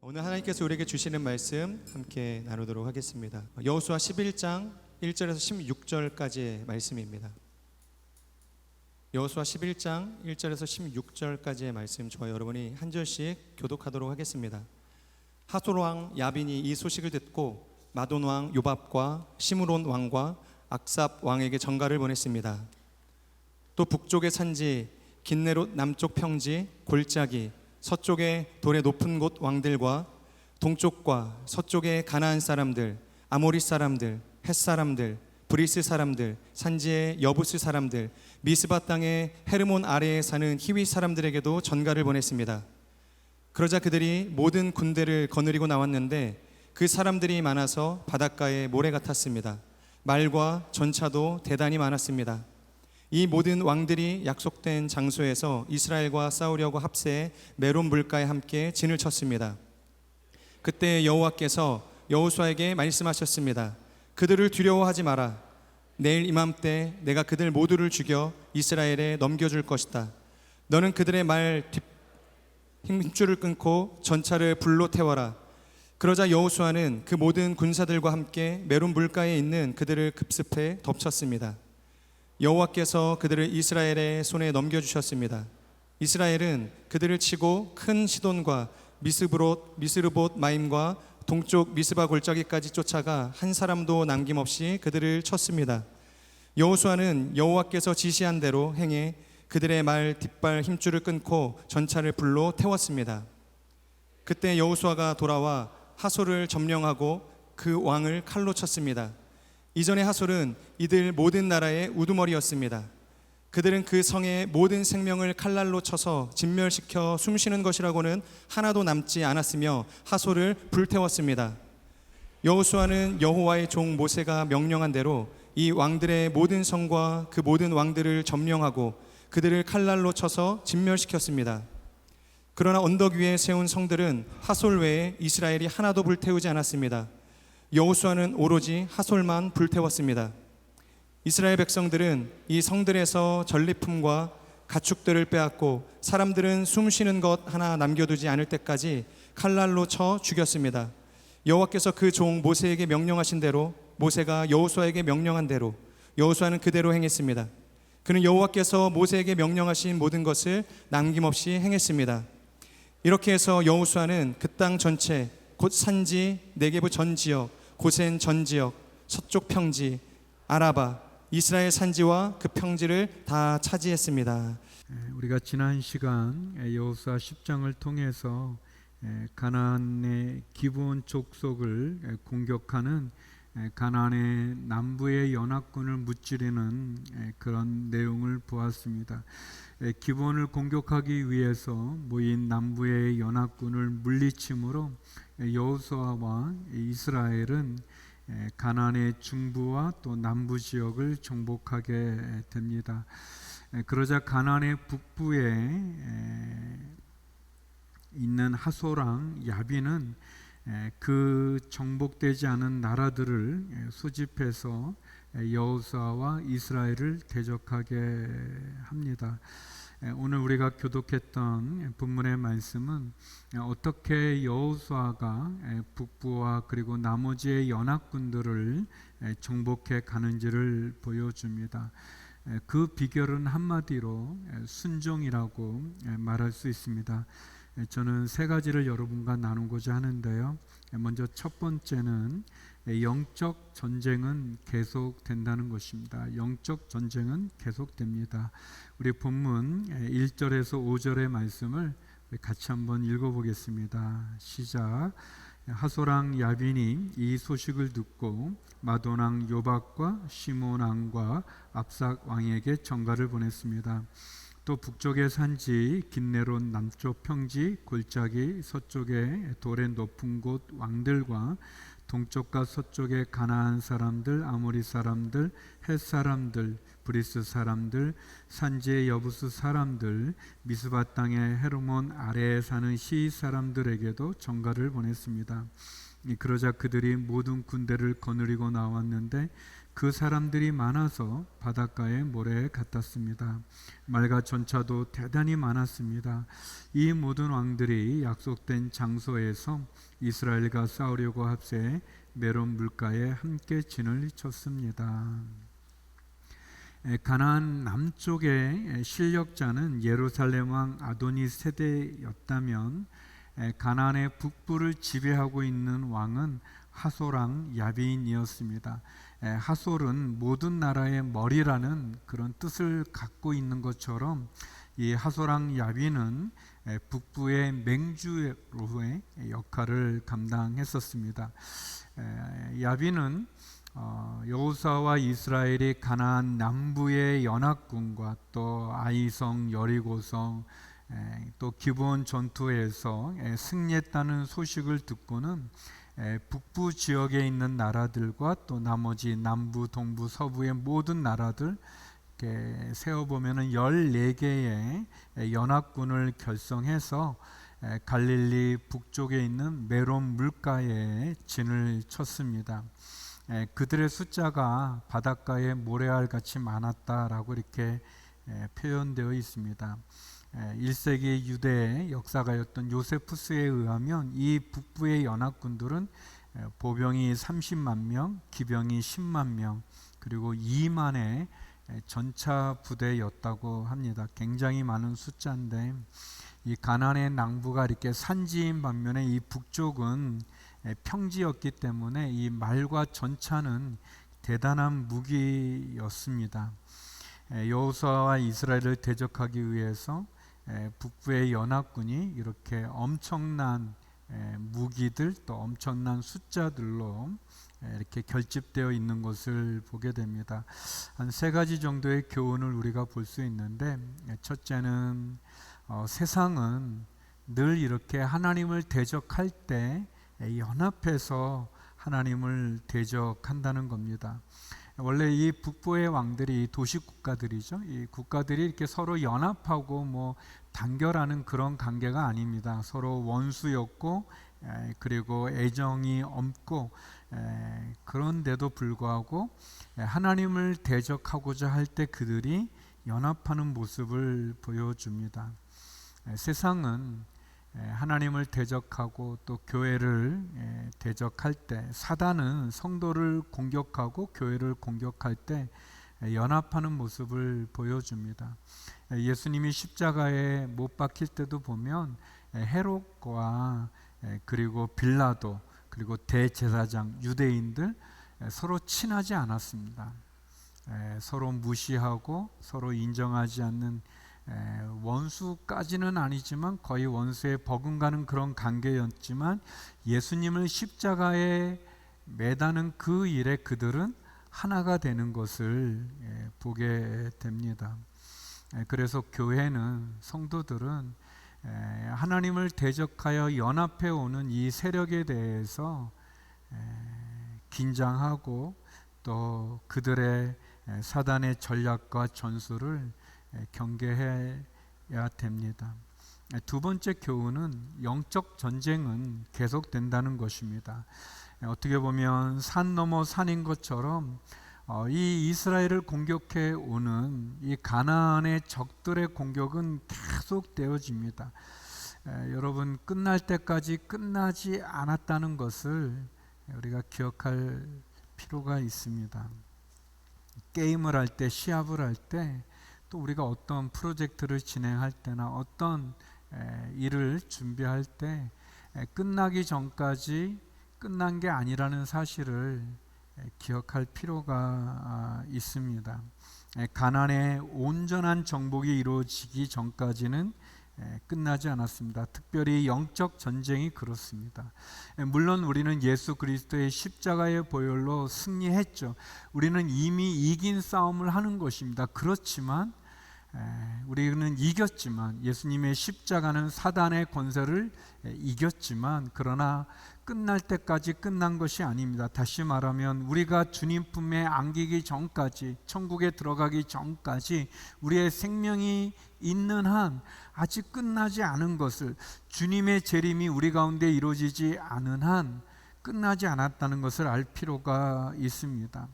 오늘 하나님께서 우리에게 주시는 말씀 함께 나누도록 하겠습니다. 여호수아 11장 1절에서 16절까지의 말씀입니다. 여호수아 11장 1절에서 16절까지의 말씀, 저와 여러분이 한 절씩 교독하도록 하겠습니다. 하솔 왕 야빈이 이 소식을 듣고 마돈 왕 요밥과 시므론 왕과 악삽 왕에게 전가를 보냈습니다. 또 북쪽의 산지 긴네롯 남쪽 평지 골짜기 서쪽의 돌의 높은 곳 왕들과 동쪽과 서쪽의 가나안 사람들, 아모리 사람들, 헷 사람들, 브리스 사람들, 산지의 여부스 사람들, 미스바 땅의 헤르몬 아래에 사는 히위 사람들에게도 전가를 보냈습니다. 그러자 그들이 모든 군대를 거느리고 나왔는데 그 사람들이 많아서 바닷가의 모래 같았습니다. 말과 전차도 대단히 많았습니다. 이 모든 왕들이 약속된 장소에서 이스라엘과 싸우려고 합세해 메론 물가에 함께 진을 쳤습니다. 그때 여호와께서 여호수아에게 말씀하셨습니다. 그들을 두려워하지 마라. 내일 이맘때 내가 그들 모두를 죽여 이스라엘에 넘겨줄 것이다. 너는 그들의 말 힘줄을 끊고 전차를 불로 태워라. 그러자 여호수아는 그 모든 군사들과 함께 메론 물가에 있는 그들을 급습해 덮쳤습니다. 여호와께서 그들을 이스라엘의 손에 넘겨주셨습니다. 이스라엘은 그들을 치고 큰 시돈과 미스르봇 마임과 동쪽 미스바 골짜기까지 쫓아가 한 사람도 남김없이 그들을 쳤습니다. 여호수아는 여호와께서 지시한 대로 행해 그들의 말 뒷발 힘줄을 끊고 전차를 불로 태웠습니다. 그때 여호수아가 돌아와 하솔을 점령하고 그 왕을 칼로 쳤습니다. 이전에 하솔은 이들 모든 나라의 우두머리였습니다. 그들은 그 성의 모든 생명을 칼날로 쳐서 진멸시켜 숨쉬는 것이라고는 하나도 남지 않았으며 하솔을 불태웠습니다. 여호수아는 여호와의 종 모세가 명령한 대로 이 왕들의 모든 성과 그 모든 왕들을 점령하고 그들을 칼날로 쳐서 진멸시켰습니다. 그러나 언덕 위에 세운 성들은 하솔 외에 이스라엘이 하나도 불태우지 않았습니다. 여호수아는 오로지 하솔만 불태웠습니다. 이스라엘 백성들은 이 성들에서 전리품과 가축들을 빼앗고 사람들은 숨쉬는 것 하나 남겨두지 않을 때까지 칼날로 쳐 죽였습니다. 여호와께서 그 종 모세에게 명령하신 대로, 모세가 여호수아에게 명령한 대로 여호수아는 그대로 행했습니다. 그는 여호와께서 모세에게 명령하신 모든 것을 남김없이 행했습니다. 이렇게 해서 여호수아는 그 땅 전체, 곧 산지, 네게브 전 지역, 고센 전 지역, 서쪽 평지, 아라바, 이스라엘 산지와 그 평지를 다 차지했습니다. 우리가 지난 시간 여호수아 10장을 통해서 가나안의 기브온 족속을 공격하는 가나안의 남부의 연합군을 무찌르는 그런 내용을 보았습니다. 기브온을 공격하기 위해서 모인 남부의 연합군을 물리침으로 여호수아와 이스라엘은 가나안의 중부와 또 남부 지역을 정복하게 됩니다. 그러자 가나안의 북부에 있는 하솔왕 야빈은 그 정복되지 않은 나라들을 소집해서 여호수아와 이스라엘을 대적하게 합니다. 오늘 우리가 교독했던 본문의 말씀은 어떻게 여호수아가 북부와 그리고 나머지의 연합군들을 정복해 가는지를 보여줍니다. 그 비결은 한마디로 순종이라고 말할 수 있습니다. 저는 세 가지를 여러분과 나누고자 하는데요. 먼저 첫 번째는 영적 전쟁은 계속된다는 것입니다. 영적 전쟁은 계속됩니다. 우리 본문 1절에서 5절의 말씀을 같이 한번 읽어보겠습니다. 시작. 하솔왕 야빈이 이 소식을 듣고 마돈 왕 요박과 시몬 왕과 압삭 왕에게 전가를 보냈습니다. 또 북쪽의 산지 긴네롯 남쪽 평지 골짜기 서쪽의 돌의 높은 곳 왕들과 동쪽과 서쪽의 가나안 사람들, 아모리 사람들, 헷 사람들, 브리스 사람들, 산지의 여부스 사람들, 미스바 땅의 헤르몬 아래에 사는 시위 사람들에게도 전가를 보냈습니다. 그러자 그들이 모든 군대를 거느리고 나왔는데 그 사람들이 많아서 바닷가의 모래 같았습니다. 말과 전차도 대단히 많았습니다. 이 모든 왕들이 약속된 장소에서 이스라엘과 싸우려고 합세 메론 물가에 함께 진을 쳤습니다. 가나안 남쪽의 실력자는 예루살렘 왕 아도니 세대였다면 가나안의 북부를 지배하고 있는 왕은 하솔왕 야빈이었습니다. 하솔은 모든 나라의 머리라는 그런 뜻을 갖고 있는 것처럼 이 하솔왕 야빈은 북부의 맹주로의 역할을 감당했었습니다. 야빈은 여호수아와 이스라엘이 가나안 남부의 연합군과 또 아이성, 여리고성, 또 기브온 전투에서 승리했다는 소식을 듣고는 북부 지역에 있는 나라들과 또 나머지 남부, 동부, 서부의 모든 나라들 이렇게 세어보면은 14개의 연합군을 결성해서 갈릴리 북쪽에 있는 메론 물가에 진을 쳤습니다. 그들의 숫자가 바닷가에 모래알 같이 많았다라고 이렇게 표현되어 있습니다. 1세기 유대의 역사가였던 요세푸스에 의하면 이 북부의 연합군들은 보병이 30만 명, 기병이 10만 명, 그리고 2만의 전차 부대였다고 합니다. 굉장히 많은 숫자인데 이 가나안의 남부가 이렇게 산지인 반면에 이 북쪽은 평지였기 때문에 이 말과 전차는 대단한 무기였습니다. 여호수아와 이스라엘을 대적하기 위해서 북부의 연합군이 이렇게 엄청난 무기들 또 엄청난 숫자들로 이렇게 결집되어 있는 것을 보게 됩니다. 한 세 가지 정도의 교훈을 우리가 볼 수 있는데, 첫째는 세상은 늘 이렇게 하나님을 대적할 때 연합해서 하나님을 대적한다는 겁니다. 원래 이 북부의 왕들이 도시 국가들이죠. 이 국가들이 이렇게 서로 연합하고 뭐 단결하는 그런 관계가 아닙니다. 서로 원수였고 그리고 애정이 없고 그런데도 불구하고 하나님을 대적하고자 할 때 그들이 연합하는 모습을 보여줍니다. 세상은 하나님을 대적하고 또 교회를 대적할 때, 사단은 성도를 공격하고 교회를 공격할 때 연합하는 모습을 보여줍니다. 예수님이 십자가에 못 박힐 때도 보면 헤롯과 그리고 빌라도 그리고 대제사장 유대인들 서로 친하지 않았습니다. 서로 무시하고 서로 인정하지 않는 원수까지는 아니지만 거의 원수에 버금가는 그런 관계였지만 예수님을 십자가에 매다는 그 일에 그들은 하나가 되는 것을 보게 됩니다. 그래서 교회는, 성도들은 하나님을 대적하여 연합해 오는 이 세력에 대해서 긴장하고 또 그들의 사단의 전략과 전술을 경계해야 됩니다. 두 번째 교훈은 영적 전쟁은 계속된다는 것입니다. 어떻게 보면 산 넘어 산인 것처럼 이 이스라엘을 공격해 오는 이 가나안의 적들의 공격은 계속 되어집니다. 여러분, 끝날 때까지 끝나지 않았다는 것을 우리가 기억할 필요가 있습니다. 게임을 할 때, 시합을 할 때, 또 우리가 어떤 프로젝트를 진행할 때나 어떤 일을 준비할 때 끝나기 전까지 끝난 게 아니라는 사실을 기억할 필요가 있습니다. 가나안의 온전한 정복이 이루어지기 전까지는 끝나지 않았습니다. 특별히 영적 전쟁이 그렇습니다. 물론 우리는 예수 그리스도의 십자가의 보혈로 승리했죠. 우리는 이미 이긴 싸움을 하는 것입니다. 그렇지만 우리는 이겼지만, 예수님의 십자가는 사단의 권세를 이겼지만, 그러나 끝날 때까지 끝난 것이 아닙니다. 다시 말하면 우리가 주님 품에 안기기 전까지, 천국에 들어가기 전까지 우리의 생명이 있는 한 아직 끝나지 않은 것을, 주님의 재림이 우리 가운데 이루어지지 않은 한 끝나지 않았다는 것을 알 필요가 있습니다.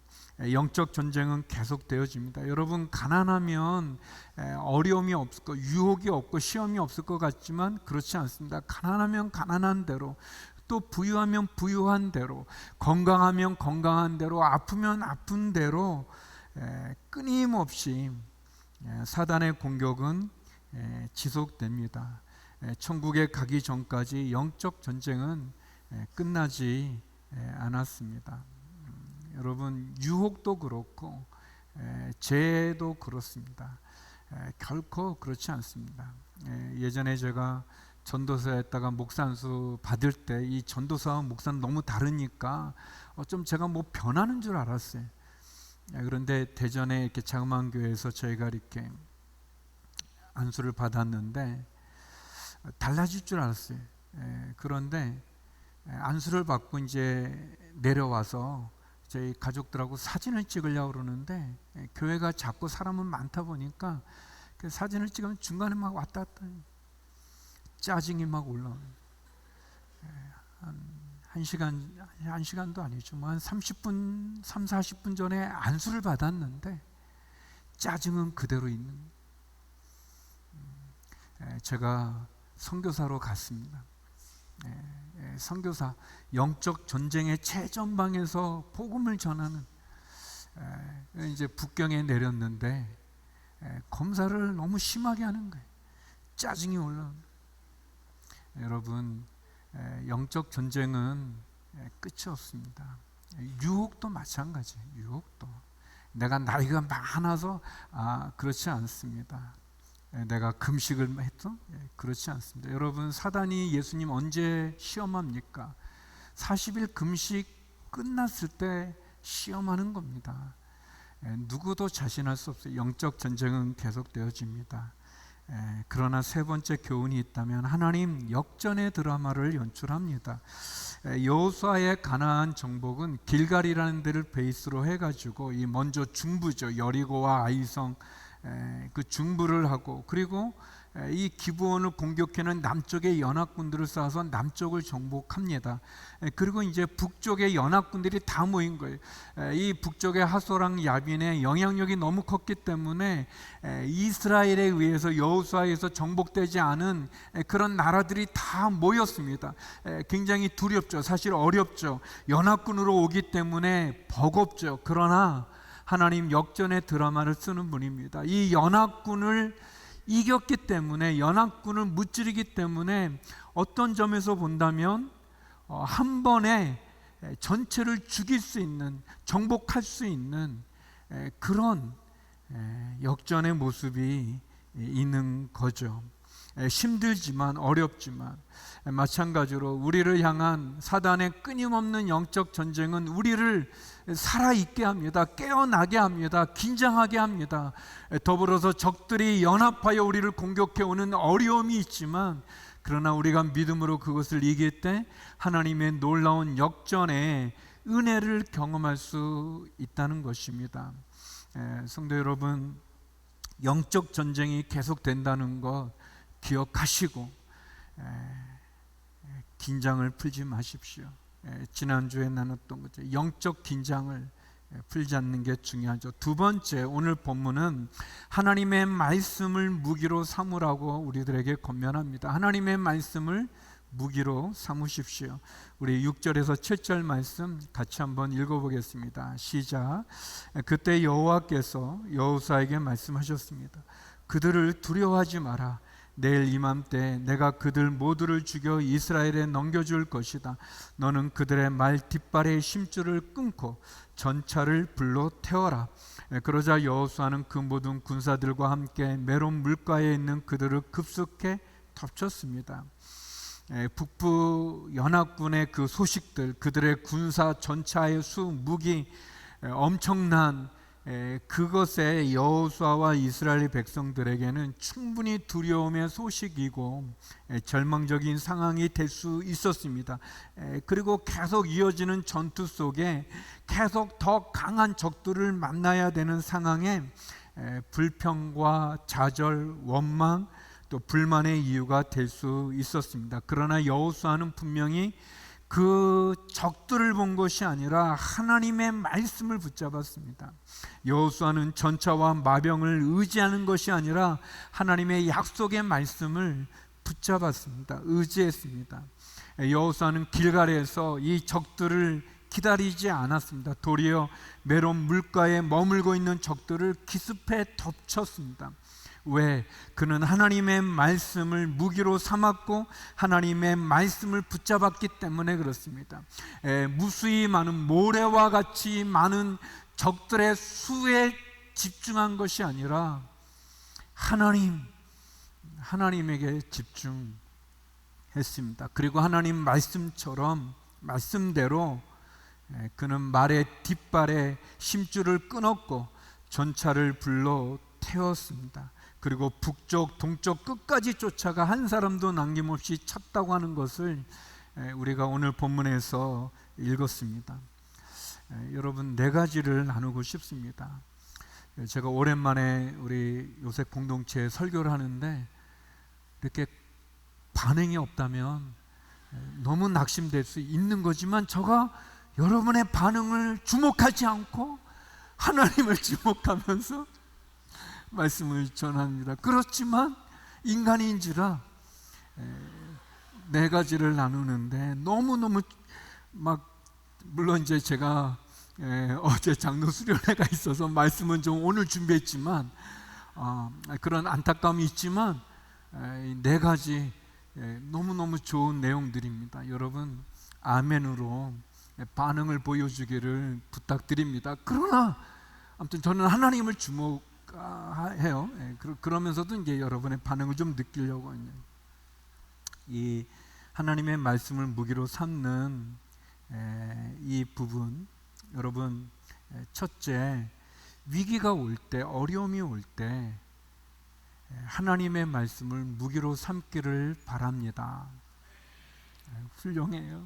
영적 전쟁은 계속되어집니다. 여러분, 가난하면 어려움이 없을 거, 유혹이 없고 시험이 없을 것 같지만 그렇지 않습니다. 가난하면 가난한 대로, 또 부유하면 부유한 대로, 건강하면 건강한 대로, 아프면 아픈 대로 끊임없이 사단의 공격은 지속됩니다. 천국에 가기 전까지 영적 전쟁은 끝나지 않았습니다. 여러분, 유혹도 그렇고 죄도 그렇습니다. 결코 그렇지 않습니다. 예전에 제가 전도사였다가 목사 안수 받을 때 이 전도사와 목사는 너무 다르니까 좀 제가 뭐 변하는 줄 알았어요. 그런데 대전에 이렇게 자그마한 교회에서 저희가 이렇게 안수를 받았는데 달라질 줄 알았어요. 그런데 안수를 받고 이제 내려와서 저희 가족들하고 사진을 찍으려고 그러는데 교회가 작고 사람은 많다 보니까 그 사진을 찍으면 중간에 막 왔다 갔다 짜증이 막 올라오는, 한 시간도 아니죠. 뭐 한 30분, 40분 전에 안수를 받았는데 짜증은 그대로 있는. 제가 선교사로 갔습니다. 선교사, 영적 전쟁의 최전방에서 복음을 전하는, 이제 북경에 내렸는데 검사를 너무 심하게 하는 거예요. 짜증이 올라오는. 여러분, 영적 전쟁은 끝이 없습니다. 유혹도 마찬가지예요. 유혹도. 내가 나이가 많아서 그렇지 않습니다. 내가 금식을 했어? 그렇지 않습니다. 여러분, 사단이 예수님 언제 시험합니까? 40일 금식 끝났을 때 시험하는 겁니다. 누구도 자신할 수 없어요. 영적 전쟁은 계속되어집니다. 그러나 세 번째 교훈이 있다면 하나님 역전의 드라마를 연출합니다. 여호수아의 가나안 정복은 길갈이라는 데를 베이스로 해가지고 이 먼저 중부죠. 여리고와 아이성 그 중부를 하고, 그리고 이 기브온을 공격해는 남쪽의 연합군들을 쌓아서 남쪽을 정복합니다. 그리고 이제 북쪽의 연합군들이 다 모인 거예요. 이 북쪽의 하소랑 야빈의 영향력이 너무 컸기 때문에 이스라엘에 의해서 여호수아에서 정복되지 않은 그런 나라들이 다 모였습니다. 굉장히 두렵죠. 사실 어렵죠. 연합군으로 오기 때문에 버겁죠. 그러나 하나님 역전의 드라마를 쓰는 분입니다. 이 연합군을 이겼기 때문에, 연합군을 무찌르기 때문에 어떤 점에서 본다면 한 번에 전체를 죽일 수 있는, 정복할 수 있는 그런 역전의 모습이 있는 거죠. 힘들지만, 어렵지만, 마찬가지로 우리를 향한 사단의 끊임없는 영적 전쟁은 우리를 살아있게 합니다. 깨어나게 합니다. 긴장하게 합니다. 더불어서 적들이 연합하여 우리를 공격해 오는 어려움이 있지만, 그러나 우리가 믿음으로 그것을 이길 때 하나님의 놀라운 역전의 은혜를 경험할 수 있다는 것입니다. 성도 여러분, 영적 전쟁이 계속된다는 것 기억하시고 긴장을 풀지 마십시오. 지난주에 나눴던 거죠. 영적 긴장을 풀지 않는 게 중요하죠. 두 번째, 오늘 본문은 하나님의 말씀을 무기로 삼으라고 우리들에게 권면합니다. 하나님의 말씀을 무기로 삼으십시오. 우리 6절에서 7절 말씀 같이 한번 읽어보겠습니다. 시작. 그때 여호와께서 여호수아에게 말씀하셨습니다. 그들을 두려워하지 마라. 내일 이맘때 내가 그들 모두를 죽여 이스라엘에 넘겨줄 것이다. 너는 그들의 말 뒷발의 심줄을 끊고 전차를 불로 태워라. 그러자 여호수아는 그 모든 군사들과 함께 메론 물가에 있는 그들을 급속히 덮쳤습니다. 북부 연합군의 그 소식들, 그들의 군사 전차의 수, 무기, 엄청난 그것에 여호수아와 이스라엘 백성들에게는 충분히 두려움의 소식이고 절망적인 상황이 될 수 있었습니다. 그리고 계속 이어지는 전투 속에 계속 더 강한 적들을 만나야 되는 상황에 불평과 좌절, 원망, 또 불만의 이유가 될 수 있었습니다. 그러나 여호수아는 분명히 그 적들을 본 것이 아니라 하나님의 말씀을 붙잡았습니다. 여호수아는 전차와 마병을 의지하는 것이 아니라 하나님의 약속의 말씀을 붙잡았습니다. 의지했습니다. 여호수아는 길갈에서 이 적들을 기다리지 않았습니다. 도리어 메론 물가에 머물고 있는 적들을 기습해 덮쳤습니다. 왜? 그는 하나님의 말씀을 무기로 삼았고 하나님의 말씀을 붙잡았기 때문에 그렇습니다. 무수히 많은 모래와 같이 많은 적들의 수에 집중한 것이 아니라 하나님에게 집중했습니다. 그리고 하나님 말씀대로 그는 말의 뒷발에 심줄을 끊었고 전차를 불러 태웠습니다. 그리고 북쪽 동쪽 끝까지 쫓아가 한 사람도 남김없이 쳤다고 하는 것을 우리가 오늘 본문에서 읽었습니다. 여러분, 네 가지를 나누고 싶습니다. 제가 오랜만에 우리 요셉 공동체에 설교를 하는데 이렇게 반응이 없다면 너무 낙심될 수 있는 거지만 제가 여러분의 반응을 주목하지 않고 하나님을 주목하면서 말씀을 전합니다. 그렇지만 인간인지라 네 가지를 나누는데 너무너무 물론 이제 제가 어제 장로 수련회가 있어서 말씀은 좀 오늘 준비했지만 그런 안타까움이 있지만 네 가지 너무너무 좋은 내용들입니다. 여러분, 아멘으로 반응을 보여주기를 부탁드립니다. 그러나 아무튼 저는 하나님을 주목해요. 그러면서도 이제 여러분의 반응을 좀 느끼려고 이 하나님의 말씀을 무기로 삼는 이 부분, 여러분, 첫째, 위기가 올 때, 어려움이 올 때 하나님의 말씀을 무기로 삼기를 바랍니다. 훌륭해요.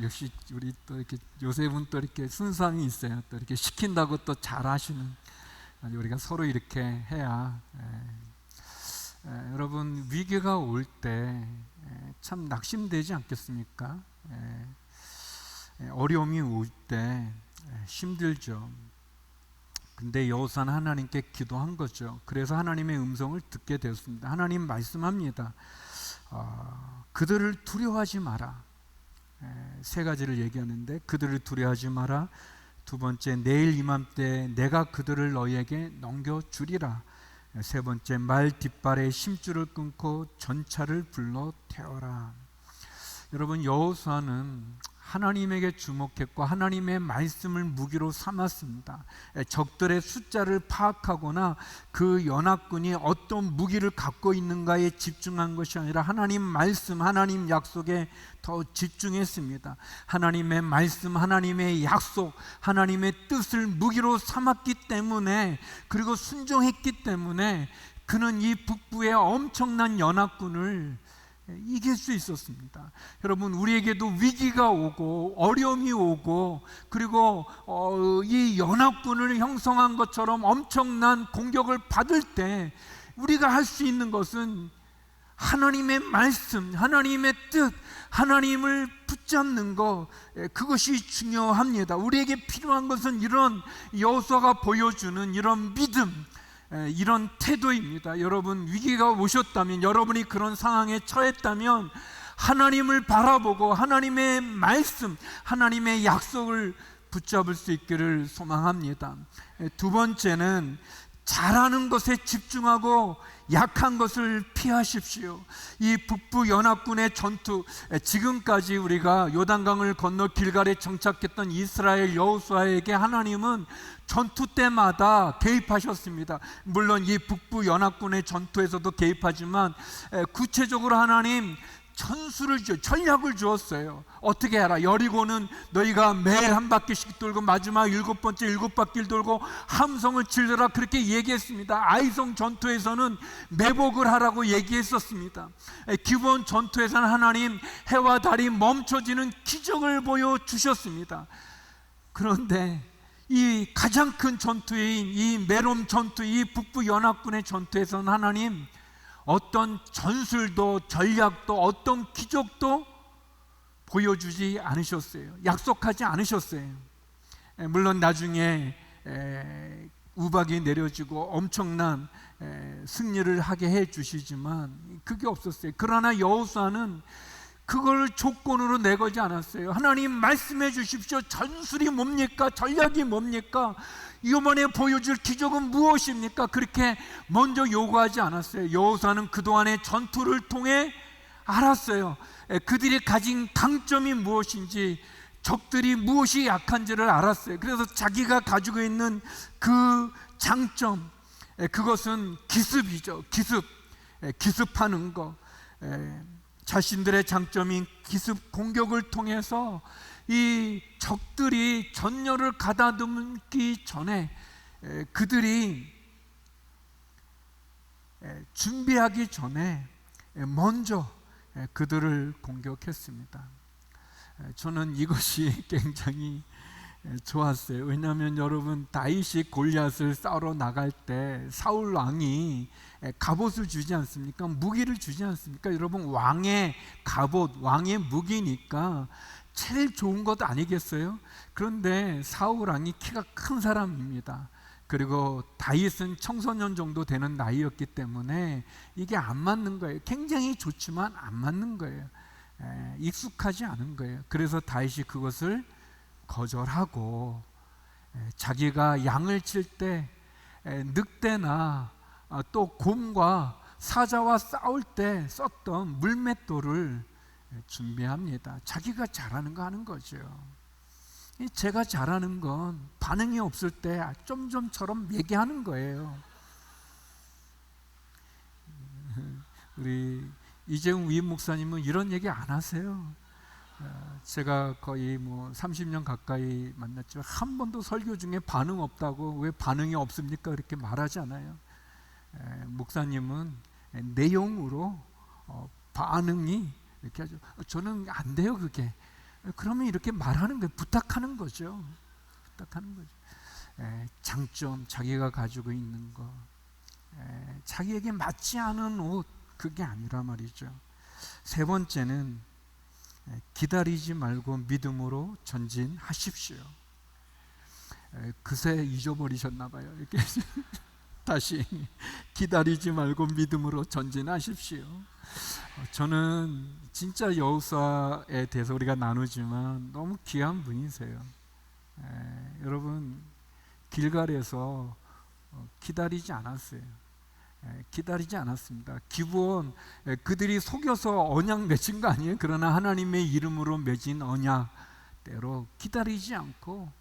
역시 우리 또 이렇게 요셉은 또 이렇게 순수함이 있어요. 또 이렇게 시킨다고 또 잘하시는, 우리가 서로 이렇게 해야. 여러분, 위기가 올 때 참 낙심되지 않겠습니까? 어려움이 올 때 힘들죠. 근데 여호수아는 하나님께 기도한 거죠. 그래서 하나님의 음성을 듣게 되었습니다. 하나님 말씀합니다. 그들을 두려워하지 마라. 세 가지를 얘기하는데, 그들을 두려워하지 마라. 두 번째, 내일 이맘때 내가 그들을 너희에게 넘겨주리라. 세 번째, 말 뒷발에 심줄을 끊고 전차를 불러 태워라. 여러분, 여호수아는 하나님에게 주목했고 하나님의 말씀을 무기로 삼았습니다. 적들의 숫자를 파악하거나 그 연합군이 어떤 무기를 갖고 있는가에 집중한 것이 아니라 하나님 말씀, 하나님 약속에 더 집중했습니다. 하나님의 말씀, 하나님의 약속, 하나님의 뜻을 무기로 삼았기 때문에, 그리고 순종했기 때문에 그는 이 북부의 엄청난 연합군을 이길 수 있었습니다. 여러분, 우리에게도 위기가 오고 어려움이 오고, 그리고 이 연합군을 형성한 것처럼 엄청난 공격을 받을 때 우리가 할 수 있는 것은 하나님의 말씀, 하나님의 뜻, 하나님을 붙잡는 것, 그것이 중요합니다. 우리에게 필요한 것은 이런 여호수아가 보여주는 이런 믿음, 이런 태도입니다. 여러분, 위기가 오셨다면, 여러분이 그런 상황에 처했다면 하나님을 바라보고 하나님의 말씀, 하나님의 약속을 붙잡을 수 있기를 소망합니다. 두 번째는 잘하는 것에 집중하고 약한 것을 피하십시오. 이 북부 연합군의 전투, 지금까지 우리가 요단강을 건너 길갈에 정착했던 이스라엘 여호수아에게 하나님은 전투 때마다 개입하셨습니다. 물론 이 북부 연합군의 전투에서도 개입하지만 구체적으로 하나님 전략을 주었어요. 어떻게 해라. 여리고는 너희가 매일 한 바퀴씩 돌고 마지막 일곱 바퀴를 돌고 함성을 질러라, 그렇게 얘기했습니다. 아이성 전투에서는 매복을 하라고 얘기했었습니다. 기본 전투에서는 하나님 해와 달이 멈춰지는 기적을 보여주셨습니다. 그런데 이 가장 큰 전투인 이 메롬 전투, 이 북부 연합군의 전투에서는 하나님 어떤 전술도 전략도 어떤 기적도 보여주지 않으셨어요. 약속하지 않으셨어요. 물론 나중에 우박이 내려지고 엄청난 승리를 하게 해주시지만 그게 없었어요. 그러나 여호수아는 그걸 조건으로 내걸지 않았어요. 하나님 말씀해 주십시오. 전술이 뭡니까? 전략이 뭡니까? 이번에 보여줄 기적은 무엇입니까? 그렇게 먼저 요구하지 않았어요. 여호수아는 그동안의 전투를 통해 알았어요. 그들이 가진 강점이 무엇인지, 적들이 무엇이 약한지를 알았어요. 그래서 자기가 가지고 있는 그 장점, 그것은 기습이죠. 기습하는 거. 자신들의 장점인 기습 공격을 통해서 이 적들이 전열을 가다듬기 전에 그들이 준비하기 전에 먼저 그들을 공격했습니다. 저는 이것이 굉장히 좋았어요. 왜냐하면 여러분, 다윗이 골리앗을 싸우러 나갈 때 사울 왕이 갑옷을 주지 않습니까? 무기를 주지 않습니까? 여러분, 왕의 갑옷, 왕의 무기니까 제일 좋은 것 아니겠어요? 그런데 사울 왕이 키가 큰 사람입니다. 그리고 다윗은 청소년 정도 되는 나이였기 때문에 이게 안 맞는 거예요. 굉장히 좋지만 안 맞는 거예요. 익숙하지 않은 거예요. 그래서 다윗이 그것을 거절하고 자기가 양을 칠 때 늑대나 또 곰과 사자와 싸울 때 썼던 물맷돌을 준비합니다. 자기가 잘하는 거 하는 거죠. 제가 잘하는 건 반응이 없을 때 점점처럼 얘기하는 거예요. 우리 이재웅 위임 목사님은 이런 얘기 안 하세요. 제가 거의 30년 가까이 만났지만 한 번도 설교 중에 반응 없다고, 왜 반응이 없습니까? 그렇게 말하지 않아요. 목사님은 내용으로 반응이 이렇게 하죠. 저는 안 돼요, 그게. 그러면 이렇게 말하는 거예요. 부탁하는 거죠. 장점, 자기가 가지고 있는 거, 자기에게 맞지 않은 옷, 그게 아니라 말이죠. 세 번째는 기다리지 말고 믿음으로 전진하십시오. 그새 잊어버리셨나 봐요. 이렇게 다시 기다리지 말고 믿음으로 전진하십시오. 저는 진짜 여호수아에 대해서 우리가 나누지만 너무 귀한 분이세요. 여러분, 길갈에서 기다리지 않았어요. 기다리지 않았습니다. 기브온, 그들이 속여서 언약 맺은 거 아니에요? 그러나 하나님의 이름으로 맺은 언약대로 기다리지 않고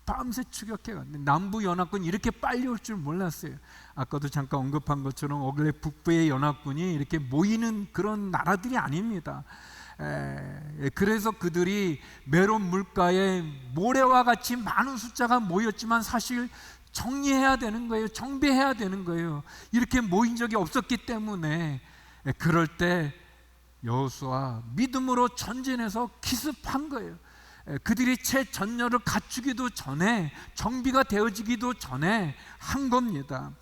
밤새 추격해갔는데, 남부 연합군이 이렇게 빨리 올 줄 몰랐어요. 아까도 잠깐 언급한 것처럼 어글레 북부의 연합군이 이렇게 모이는 그런 나라들이 아닙니다. 그래서 그들이 메론 물가에 모래와 같이 많은 숫자가 모였지만 사실 정리해야 되는 거예요. 정비해야 되는 거예요. 이렇게 모인 적이 없었기 때문에 그럴 때 여호수아 믿음으로 전진해서 기습한 거예요. 그들이 채 전열을 갖추기도 전에, 정비가 되어지기도 전에 한 겁니다.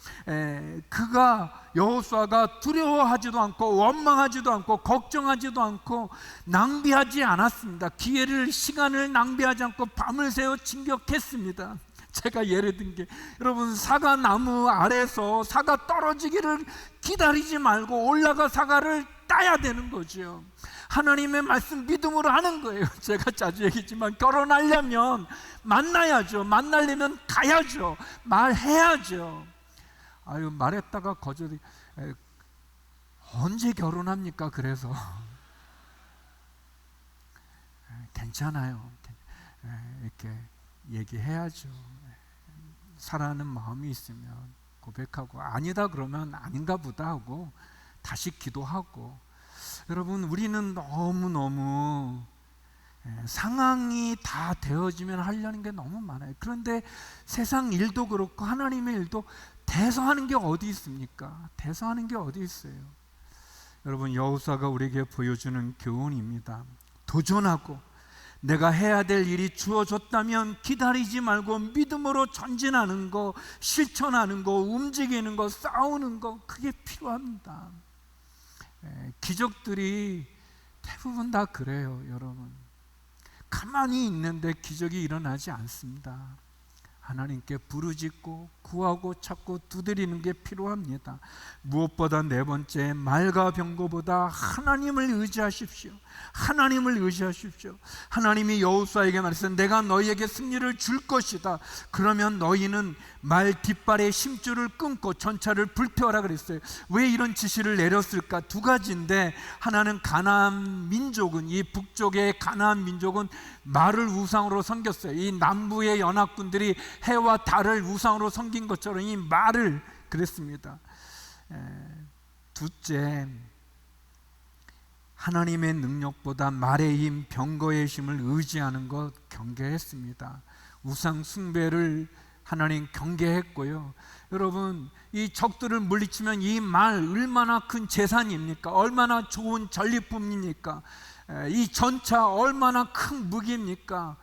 여호수아가 두려워하지도 않고 원망하지도 않고 걱정하지도 않고 낭비하지 않았습니다. 시간을 낭비하지 않고 밤을 새워 진격했습니다. 제가 예를 든 게, 여러분, 사과 나무 아래서 사과 떨어지기를 기다리지 말고 올라가 사과를 따야 되는 거죠. 하나님의 말씀 믿음으로 하는 거예요. 제가 자주 얘기했지만 결혼하려면 만나야죠. 만나려면 가야죠. 말해야죠. 말했다가 거절이, 언제 결혼합니까? 그래서 괜찮아요. 이렇게 얘기해야죠. 사랑하는 마음이 있으면 고백하고, 아니다 그러면 아닌가 보다 하고 다시 기도하고. 여러분, 우리는 너무너무 상황이 다 되어지면 하려는 게 너무 많아요. 그런데 세상 일도 그렇고 하나님의 일도 대서하는 게 어디 있습니까? 대서하는 게 어디 있어요? 여러분, 여호수아가 우리에게 보여주는 교훈입니다. 도전하고 내가 해야 될 일이 주어졌다면 기다리지 말고 믿음으로 전진하는 거, 실천하는 거, 움직이는 거, 싸우는 거, 그게 필요합니다. 기적들이 대부분 다 그래요, 여러분. 가만히 있는데 기적이 일어나지 않습니다. 하나님께 부르짖고 구하고 찾고 두드리는 게 필요합니다. 무엇보다 네 번째, 말과 병거보다 하나님을 의지하십시오. 하나님을 의지하십시오. 하나님이 여호수아에게 말했어요. 내가 너희에게 승리를 줄 것이다. 그러면 너희는 말 뒷발의 심줄을 끊고 전차를 불태워라 그랬어요. 왜 이런 지시를 내렸을까? 두 가지인데, 하나는 가나안 민족은, 이 북쪽의 가나안 민족은 말을 우상으로 섬겼어요. 이 남부의 연합군들이 해와 달을 우상으로 섬긴 것처럼 이 말을 그랬습니다. 둘째, 하나님의 능력보다 말의 힘, 병거의 힘을 의지하는 것 경계했습니다. 우상 숭배를 하나님 경계했고요. 여러분, 이 적들을 물리치면 이 말 얼마나 큰 재산입니까? 얼마나 좋은 전리품입니까? 이 전차 얼마나 큰 무기입니까?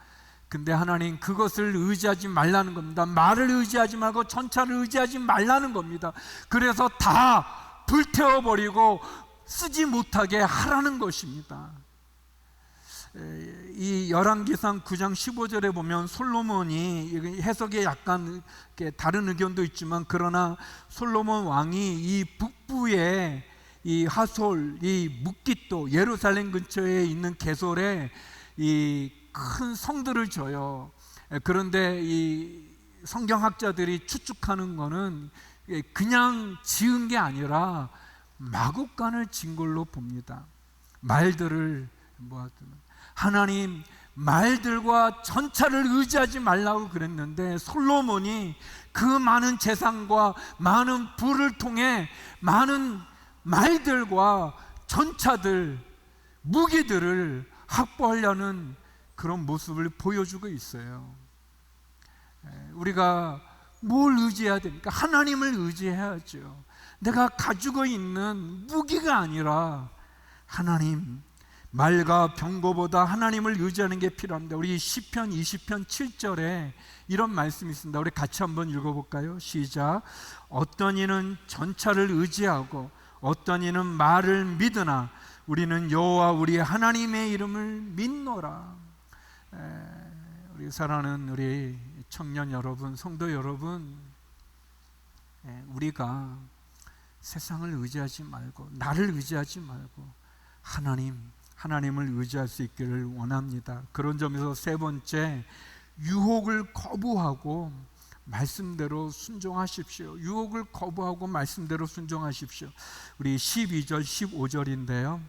근데 하나님 그것을 의지하지 말라는 겁니다. 말을 의지하지 말고 전차를 의지하지 말라는 겁니다. 그래서 다 불태워버리고 쓰지 못하게 하라는 것입니다. 이 열왕기상 9장 15절에 보면 솔로몬이, 해석에 약간 다른 의견도 있지만, 그러나 솔로몬 왕이 이 북부에 이 하솔, 이 묵깃도, 예루살렘 근처에 있는 게솔에 이 큰 성들을 져요. 그런데 이 성경학자들이 추측하는 거는 그냥 지은 게 아니라 마국간을 진 걸로 봅니다. 말들을 모았더니, 하나님 말들과 전차를 의지하지 말라고 그랬는데, 솔로몬이 그 많은 재산과 많은 부를 통해 많은 말들과 전차들, 무기들을 확보하려는 그런 모습을 보여주고 있어요. 우리가 뭘 의지해야 됩니까? 하나님을 의지해야죠. 내가 가지고 있는 무기가 아니라 하나님, 말과 병거보다 하나님을 의지하는 게 필요합니다. 우리 시편 20편 7절에 이런 말씀이 있습니다. 우리 같이 한번 읽어볼까요? 시작. 어떤 이는 전차를 의지하고 어떤 이는 말을 믿으나 우리는 여호와 우리 하나님의 이름을 믿노라. 우리 사랑하는 우리 청년 여러분, 성도 여러분, 우리가 세상을 의지하지 말고, 나를 의지하지 말고 하나님을 의지할 수 있기를 원합니다. 그런 점에서 세 번째, 유혹을 거부하고 말씀대로 순종하십시오. 유혹을 거부하고 말씀대로 순종하십시오. 우리 12절 15절인데요,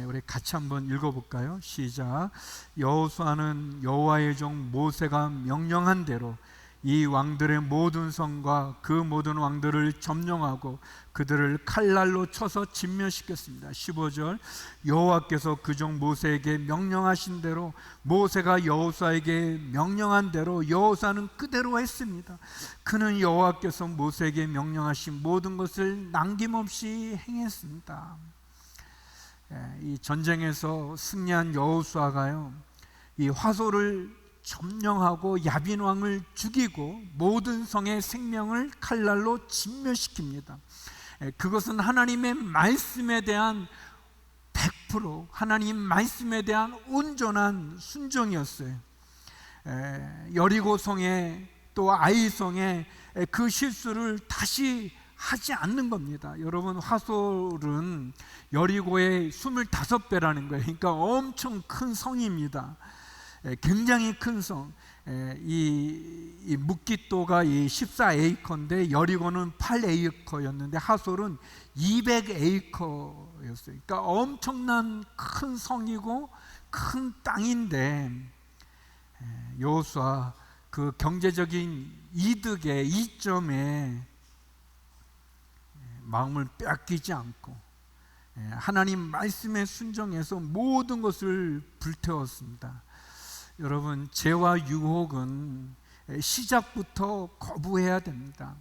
우리 같이 한번 읽어볼까요? 시작. 여호수아는 여호와의 종 모세가 명령한 대로 이 왕들의 모든 성과 그 모든 왕들을 점령하고 그들을 칼날로 쳐서 진멸시켰습니다. 15절. 여호와께서 그 종 모세에게 명령하신 대로, 모세가 여호수아에게 명령한 대로 여호수아는 그대로 했습니다. 그는 여호와께서 모세에게 명령하신 모든 것을 남김없이 행했습니다. 이 전쟁에서 승리한 여호수아가요, 이 화소를 점령하고 야빈 왕을 죽이고 모든 성의 생명을 칼날로 진멸시킵니다. 그것은 하나님의 말씀에 대한 100%, 하나님 말씀에 대한 온전한 순종이었어요. 여리고성에 또 아이성에 그 실수를 다시 하지 않는 겁니다. 여러분, 화솔은 여리고의 25배라는 거예요. 그러니까 엄청 큰 성입니다. 굉장히 큰 성. 이 묵깃도가 이 14에이커인데 여리고는 8에이커였는데 하솔은 200에이커였어요. 그러니까 엄청난 큰 성이고 큰 땅인데, 여호수아 그 경제적인 이득의 이점에 마음을 빼앗기지 않고 하나님 말씀에 순종해서 모든 것을 불태웠습니다. 여러분, 죄와 유혹은 시작부터 거부해야 됩니다.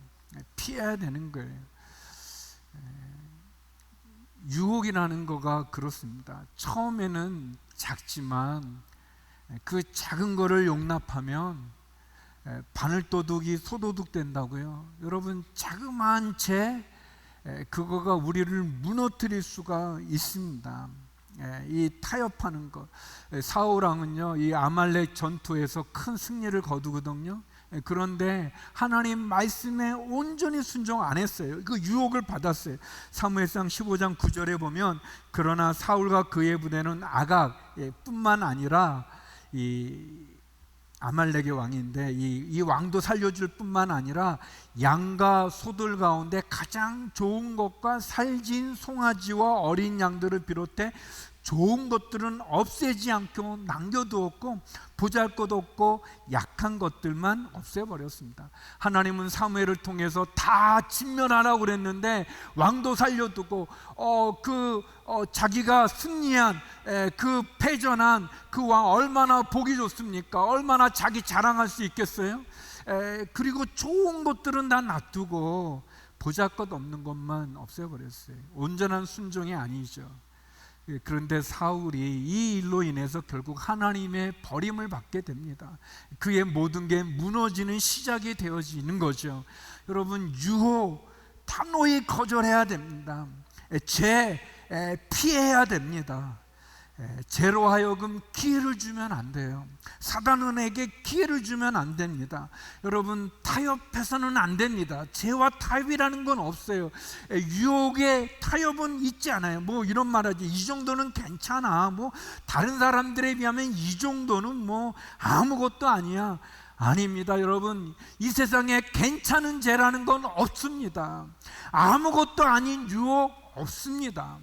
피해야 되는 거예요. 유혹이라는 거가 그렇습니다. 처음에는 작지만 그 작은 거를 용납하면 바늘도둑이 소도둑 된다고요. 여러분, 자그마한 죄, 그거가 우리를 무너뜨릴 수가 있습니다. 이 타협하는 것. 사울왕은요, 이 아말렉 전투에서 큰 승리를 거두거든요. 그런데 하나님 말씀에 온전히 순종 안 했어요. 그 유혹을 받았어요. 사무엘상 15장 9절에 보면 그러나 사울과 그의 부대는 아각 뿐만 아니라 이 아말렉의 왕인데 이 왕도 살려줄 뿐만 아니라 양과 소들 가운데 가장 좋은 것과 살진 송아지와 어린 양들을 비롯해 좋은 것들은 없애지 않고 남겨두었고 보잘것없고 약한 것들만 없애버렸습니다. 하나님은 사무엘을 통해서 다 진멸하라고 그랬는데 왕도 살려두고 자기가 승리한 그 패전한 그 왕 얼마나 보기 좋습니까? 얼마나 자기 자랑할 수 있겠어요? 그리고 좋은 것들은 다 놔두고 보잘것없는 것만 없애버렸어요. 온전한 순종이 아니죠. 그런데 사울이 이 일로 인해서 결국 하나님의 버림을 받게 됩니다. 그의 모든 게 무너지는 시작이 되어지는 거죠. 여러분, 유혹 단호히 거절해야 됩니다. 죄 피해야 됩니다. 죄로 하여금 기회를 주면 안 돼요. 사단에게 기회를 주면 안 됩니다. 여러분, 타협해서는 안 됩니다. 죄와 타협이라는 건 없어요. 유혹의 타협은 있지 않아요. 뭐 이런 말하지, 이 정도는 괜찮아, 뭐 다른 사람들에 비하면 이 정도는 뭐 아무것도 아니야. 아닙니다. 여러분, 이 세상에 괜찮은 죄라는 건 없습니다. 아무것도 아닌 유혹 없습니다.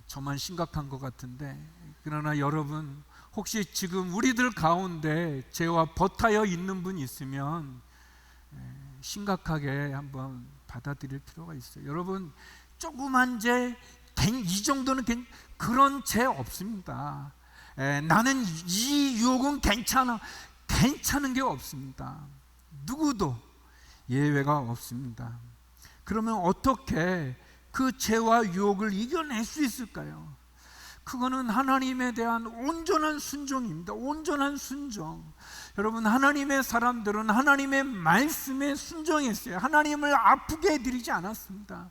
저만 심각한 것 같은데, 그러나 여러분, 혹시 지금 우리들 가운데 죄와 버타여 있는 분 있으면 심각하게 한번 받아들일 필요가 있어요. 여러분, 조그만 죄, 이 정도는 그런 죄 없습니다. 나는 이 유혹은 괜찮은 게 없습니다. 누구도 예외가 없습니다. 그러면 어떻게 그 죄와 유혹을 이겨낼 수 있을까요? 그거는 하나님에 대한 온전한 순종입니다. 온전한 순종. 여러분, 하나님의 사람들은 하나님의 말씀에 순종했어요. 하나님을 아프게 해드리지 않았습니다.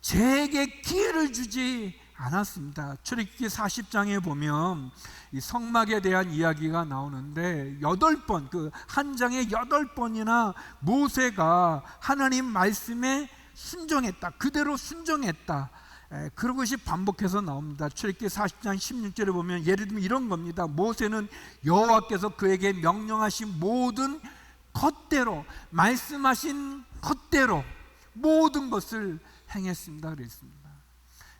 죄에게 기회를 주지 않았습니다. 출애굽기 40장에 보면 이 성막에 대한 이야기가 나오는데 8번, 그 한 장에 8번이나 모세가 하나님 말씀에 순종했다, 그대로 순종했다, 그런 것이 반복해서 나옵니다. 출애굽기 40장 16절에 보면 예를 들면 이런 겁니다. 모세는 여호와께서 그에게 명령하신 모든 것대로, 말씀하신 것대로 모든 것을 행했습니다 그랬습니다.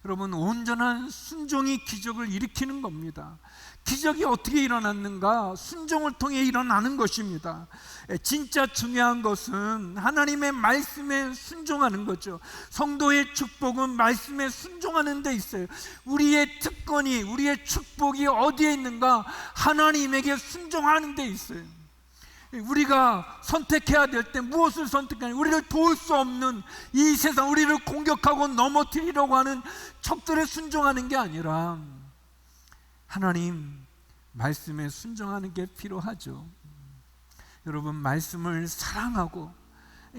여러분, 온전한 순종이 기적을 일으키는 겁니다. 기적이 어떻게 일어났는가? 순종을 통해 일어나는 것입니다. 진짜 중요한 것은 하나님의 말씀에 순종하는 거죠. 성도의 축복은 말씀에 순종하는 데 있어요. 우리의 특권이, 우리의 축복이 어디에 있는가? 하나님에게 순종하는 데 있어요. 우리가 선택해야 될 때 무엇을 선택하냐? 우리를 도울 수 없는 이 세상, 우리를 공격하고 넘어뜨리려고 하는 적들에 순종하는 게 아니라 하나님 말씀에 순종하는 게 필요하죠. 여러분, 말씀을 사랑하고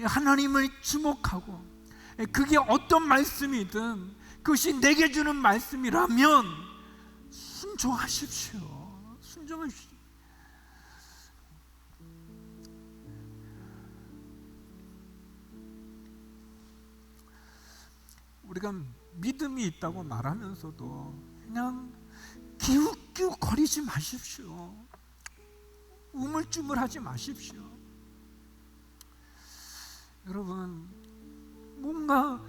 하나님을 주목하고, 그게 어떤 말씀이든 그것이 내게 주는 말씀이라면 순종하십시오. 순종하십시오. 우리가 믿음이 있다고 말하면서도 그냥 기웃기웃 거리지 마십시오. 우물쭈물하지 마십시오. 여러분, 뭔가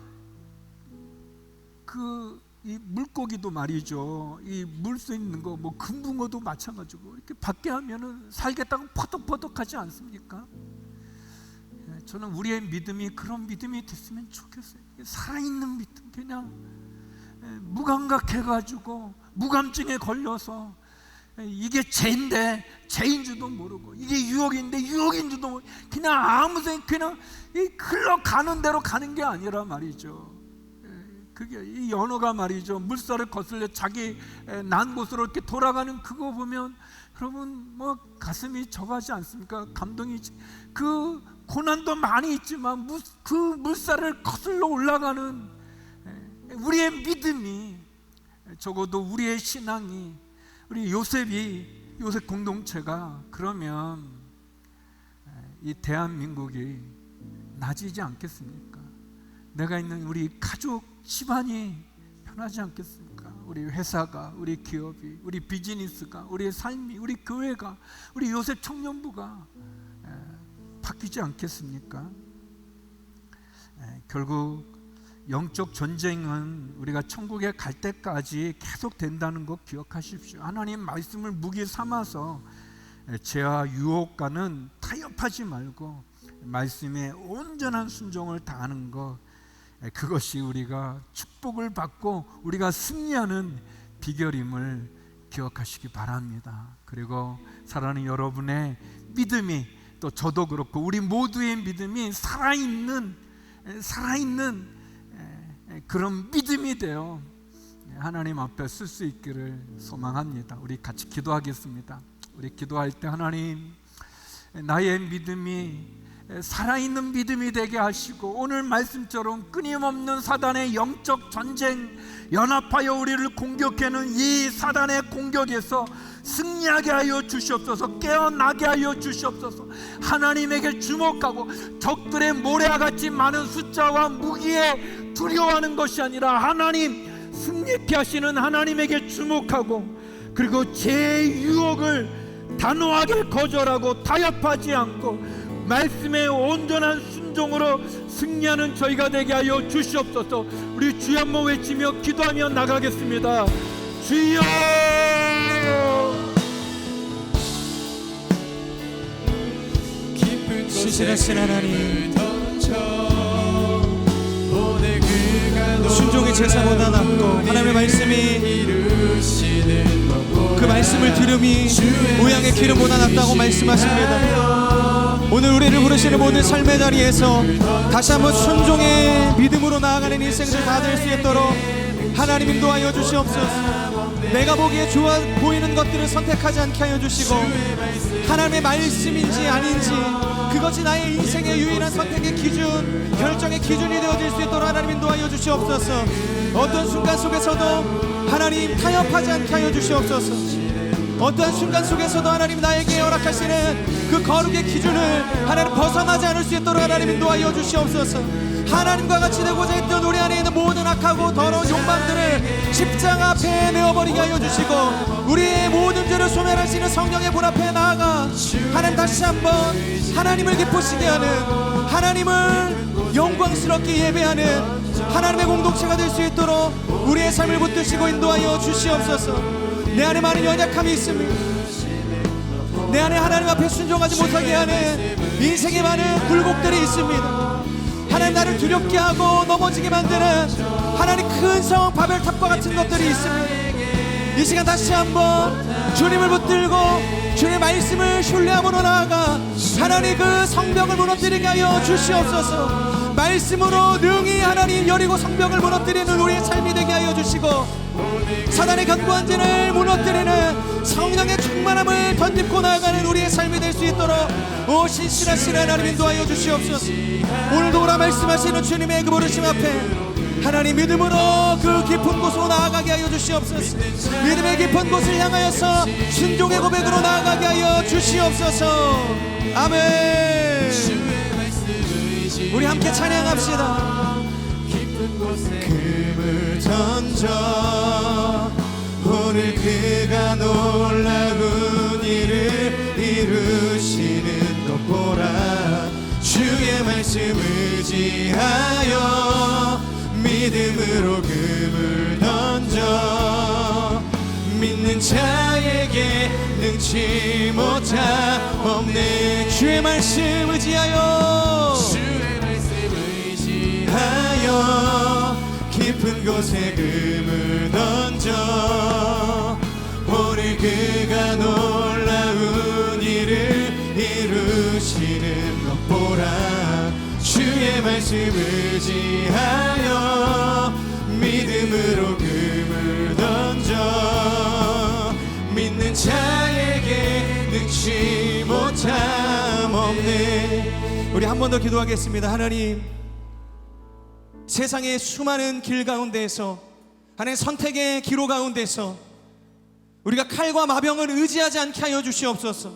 이 물고기도 말이죠, 이 물속에 있는 거, 뭐 금붕어도 마찬가지고 이렇게 밖에 하면은 살겠다고 퍼덕퍼덕하지 않습니까? 저는 우리의 믿음이 그런 믿음이 됐으면 좋겠어요. 살아있는 믿음, 그냥 무감각해가지고 무감증에 걸려서 이게 죄인데 죄인 줄도 모르고, 이게 유혹인데 유혹인 줄도 모르고, 그냥 아무 생각, 그냥 흘러가는 대로 가는 게 아니라 말이죠. 그게 이 연어가 말이죠, 물살을 거슬려 자기 난 곳으로 이렇게 돌아가는 그거 보면 여러분 뭐 가슴이 좁아지 않습니까? 감동이. 그 고난도 많이 있지만 그 물살을 거슬러 올라가는 우리의 믿음이, 적어도 우리의 신앙이, 우리 요셉 공동체가 그러면 이 대한민국이 나아지지 않겠습니까? 내가 있는 우리 가족 집안이 편하지 않겠습니까? 우리 회사가, 우리 기업이, 우리 비즈니스가, 우리의 삶이, 우리 교회가, 우리 요셉 청년부가 바뀌지 않겠습니까? 결국 영적 전쟁은 우리가 천국에 갈 때까지 계속 된다는 것 기억하십시오. 하나님 말씀을 무기 삼아서 죄와 유혹과는 타협하지 말고 말씀에 온전한 순종을 다하는 것, 그것이 우리가 축복을 받고 우리가 승리하는 비결임을 기억하시기 바랍니다. 그리고 사랑하는 여러분의 믿음이, 또 저도 그렇고 우리 모두의 믿음이 살아있는 그런 믿음이 되어 하나님 앞에 쓸 수 있기를 소망합니다. 우리 같이 기도하겠습니다. 우리 기도할 때 하나님, 나의 믿음이 살아있는 믿음이 되게 하시고 오늘 말씀처럼 끊임없는 사단의 영적 전쟁, 연합하여 우리를 공격하는 이 사단의 공격에서 승리하게 하여 주시옵소서. 깨어나게 하여 주시옵소서. 하나님에게 주목하고 적들의 모래와 같이 많은 숫자와 무기에 두려워하는 것이 아니라 하나님, 승리케 하시는 하나님에게 주목하고, 그리고 죄의 유혹을 단호하게 거절하고 타협하지 않고 말씀의 온전한 순종으로 승리하는 저희가 되게 하여 주시옵소서. 우리 주여 한번 외치며 기도하며 나가겠습니다. 주여! 신실하신 하나님, 순종의 제사보다 낫고 하나님의 말씀이, 그 말씀을 들음이 우양의 기름보다 낫다고 말씀하십니다. 오늘 우리를 부르시는 모든 삶의 자리에서 다시 한번 순종의 믿음으로 나아가는 인생들 다 될 수 있도록 하나님 인도하여 주시옵소서. 내가 보기에 좋아 보이는 것들을 선택하지 않게 하여 주시고, 하나님의 말씀인지 아닌지 그것이 나의 인생의 유일한 선택의 기준, 결정의 기준이 되어질 수 있도록 하나님 인도하여 주시옵소서. 어떤 순간 속에서도 하나님 타협하지 않게 하여 주시옵소서. 어떠한 순간 속에서도 하나님 나에게 허락하시는 그 거룩의 기준을 하나님 벗어나지 않을 수 있도록 하나님 인도하여 주시옵소서. 하나님과 같이 되고자 했던 우리 안에 있는 모든 악하고 더러운 욕망들을 십자가 앞에 내어버리게 하여 주시고, 우리의 모든 죄를 소멸하시는 성령의 문 앞에 나아가 하나님 다시 한번 하나님을 기쁘시게 하는, 하나님을 영광스럽게 예배하는 하나님의 공동체가 될 수 있도록 우리의 삶을 붙드시고 인도하여 주시옵소서. 내 안에 많은 연약함이 있습니다. 내 안에 하나님 앞에 순종하지 못하게 하는 인생에 많은 굴곡들이 있습니다. 하나님, 나를 두렵게 하고 넘어지게 만드는 하나님 큰 성 바벨탑과 같은 것들이 있습니다. 이 시간 다시 한번 주님을 붙들고 주님의 말씀을 신뢰함으로 나아가 하나님 그 성벽을 무너뜨리게 하여 주시옵소서. 말씀으로 능히 하나님 여리고 성벽을 무너뜨리는 우리의 삶이 되게 하여 주시고, 사단의 견고한 진을 무너뜨리는 성령의 충만함을 덧입고 나아가는 우리의 삶이 될 수 있도록 오 신실하신 하나님 인도하여 주시옵소서. 오늘도 오라 말씀하시는 주님의 그 부르심 앞에 하나님 믿음으로 그 깊은 곳으로 나아가게 하여 주시옵소서. 믿음의 깊은 곳을 향하여서 순종의 고백으로 나아가게 하여 주시옵소서. 아멘. 우리 함께 찬양합시다. 금을 던져 오늘 그가 놀라운 일을 이루시는 것 보라. 주의 말씀 의지하여 믿음으로 금을 던져 믿는 자에게 능치 못함 없네. 주의 말씀 의지하여 깊은 곳에 금을 던져 오늘 그가 놀라운 일을 이루시는 것 보라. 주의 말씀 의지하여 믿음으로 금을 던져 믿는 자에게 능치 못함 없네. 우리 한 번 더 기도하겠습니다. 하나님, 세상의 수많은 길 가운데에서, 하나님의 선택의 기로 가운데서 우리가 칼과 마병을 의지하지 않게 하여 주시옵소서.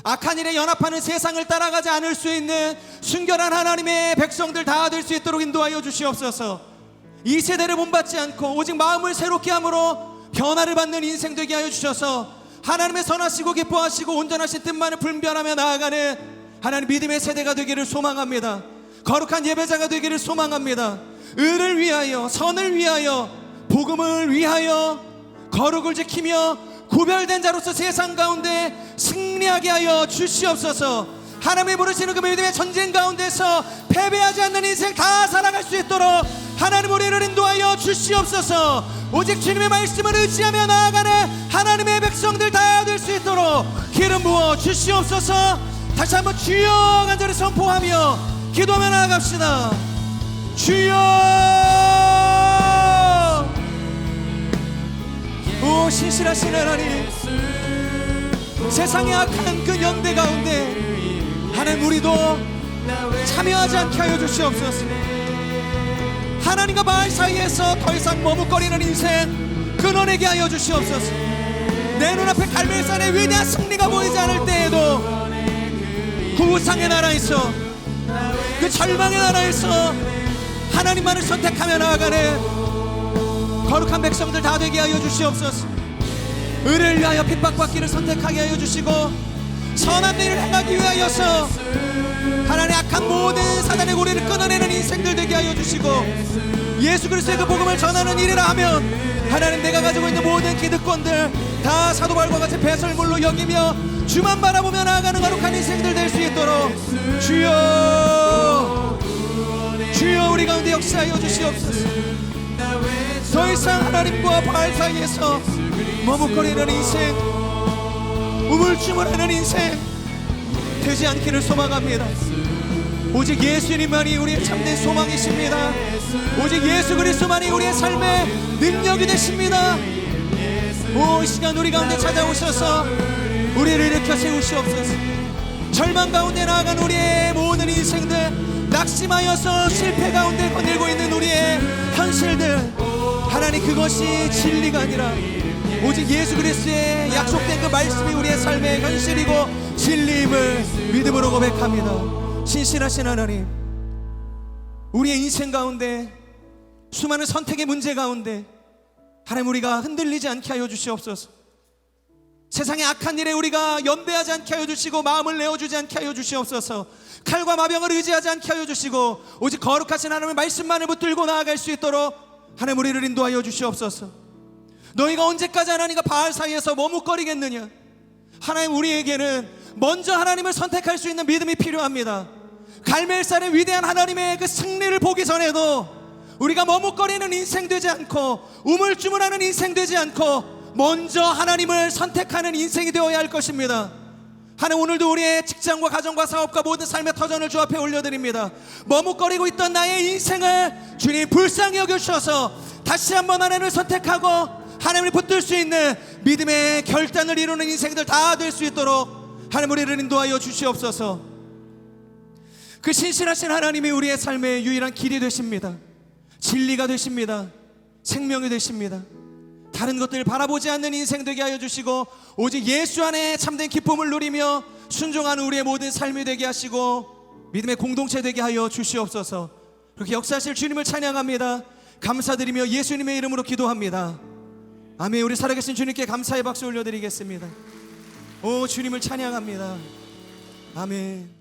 악한 일에 연합하는 세상을 따라가지 않을 수 있는 순결한 하나님의 백성들 다 될 수 있도록 인도하여 주시옵소서. 이 세대를 본받지 않고 오직 마음을 새롭게 함으로 변화를 받는 인생 되게 하여 주셔서 하나님의 선하시고 기뻐하시고 온전하신 뜻만을 분별하며 나아가는 하나님 믿음의 세대가 되기를 소망합니다. 거룩한 예배자가 되기를 소망합니다. 의를 위하여, 선을 위하여, 복음을 위하여 거룩을 지키며 구별된 자로서 세상 가운데 승리하게 하여 주시옵소서. 하나님이 부르시는 그 믿음의 전쟁 가운데서 패배하지 않는 인생 다 살아갈 수 있도록 하나님 우리를 인도하여 주시옵소서. 오직 주님의 말씀을 의지하며 나아가는 하나님의 백성들 다 될 수 있도록 기름 부어 주시옵소서. 다시 한번 주여 간절히 선포하며 기도하며 나아갑시다. 주여. 오 신실하신 하나님, 세상의 악한 그 연대 가운데 하나님 우리도 참여하지 않게 하여 주시옵소서. 하나님과 바알 사이에서 더 이상 머뭇거리는 인생 끊어내게 하여 주시옵소서. 내 눈앞에 갈멜산의 위대한 승리가 보이지 않을 때에도 그 우상의 나라에서, 그 절망의 나라에서 하나님만을 선택하며 나아가는 거룩한 백성들 다 되게 하여 주시옵소서. 의를 위하여 핍박받기를 선택하게 하여 주시고 선한 일을 행하기 위하여서 하나님의 악한 모든 사단의 고리를 끊어내는 인생들 되게 하여 주시고 예수 그리스도의 그 복음을 전하는 일이라 하면 하나님 내가 가지고 있는 모든 기득권들 다 사도바울과 같이 배설물로 여기며 주만 바라보며 나아가는 거룩한 인생들 될 수 있도록 주여, 주여 우리 가운데 역사하여 주시옵소서. 더 이상 하나님과 바알 사이에서 머뭇거리는 인생, 우물쭈물하는 인생 되지 않기를 소망합니다. 오직 예수님만이 우리의 참된 소망이십니다. 오직 예수 그리스도만이 우리의 삶의 능력이 되십니다. 오 시간 우리 가운데 찾아오셔서 우리를 일으켜 세우시옵소서. 절망 가운데 나아간 우리의 모든 인생들, 낙심하여서 실패 가운데 거닐고 있는 우리의 현실들, 하나님 그것이 진리가 아니라 오직 예수 그리스도의 약속된 그 말씀이 우리의 삶의 현실이고 진리임을 믿음으로 고백합니다. 신실하신 하나님, 우리의 인생 가운데 수많은 선택의 문제 가운데 하나님 우리가 흔들리지 않게 하여 주시옵소서. 세상의 악한 일에 우리가 연대하지 않게 하여 주시고 마음을 내어주지 않게 하여 주시옵소서. 칼과 마병을 의지하지 않게 하여 주시고 오직 거룩하신 하나님의 말씀만을 붙들고 나아갈 수 있도록 하나님 우리를 인도하여 주시옵소서. 너희가 언제까지 하나님과 바알 사이에서 머뭇거리겠느냐. 하나님 우리에게는 먼저 하나님을 선택할 수 있는 믿음이 필요합니다. 갈멜산의 위대한 하나님의 그 승리를 보기 전에도 우리가 머뭇거리는 인생 되지 않고 우물쭈물하는 인생 되지 않고 먼저 하나님을 선택하는 인생이 되어야 할 것입니다. 하나님 오늘도 우리의 직장과 가정과 사업과 모든 삶의 터전을 주 앞에 올려드립니다. 머뭇거리고 있던 나의 인생을 주님 불쌍히 여겨주셔서 다시 한번 하나님을 선택하고 하나님을 붙들 수 있는 믿음의 결단을 이루는 인생들 다 될 수 있도록 하나님 우리를 인도하여 주시옵소서. 그 신실하신 하나님이 우리의 삶의 유일한 길이 되십니다. 진리가 되십니다. 생명이 되십니다. 다른 것들을 바라보지 않는 인생 되게 하여 주시고 오직 예수 안에 참된 기쁨을 누리며 순종하는 우리의 모든 삶이 되게 하시고 믿음의 공동체 되게 하여 주시옵소서. 그렇게 역사하실 주님을 찬양합니다. 감사드리며 예수님의 이름으로 기도합니다. 아멘. 우리 살아계신 주님께 감사의 박수 올려드리겠습니다. 오 주님을 찬양합니다. 아멘.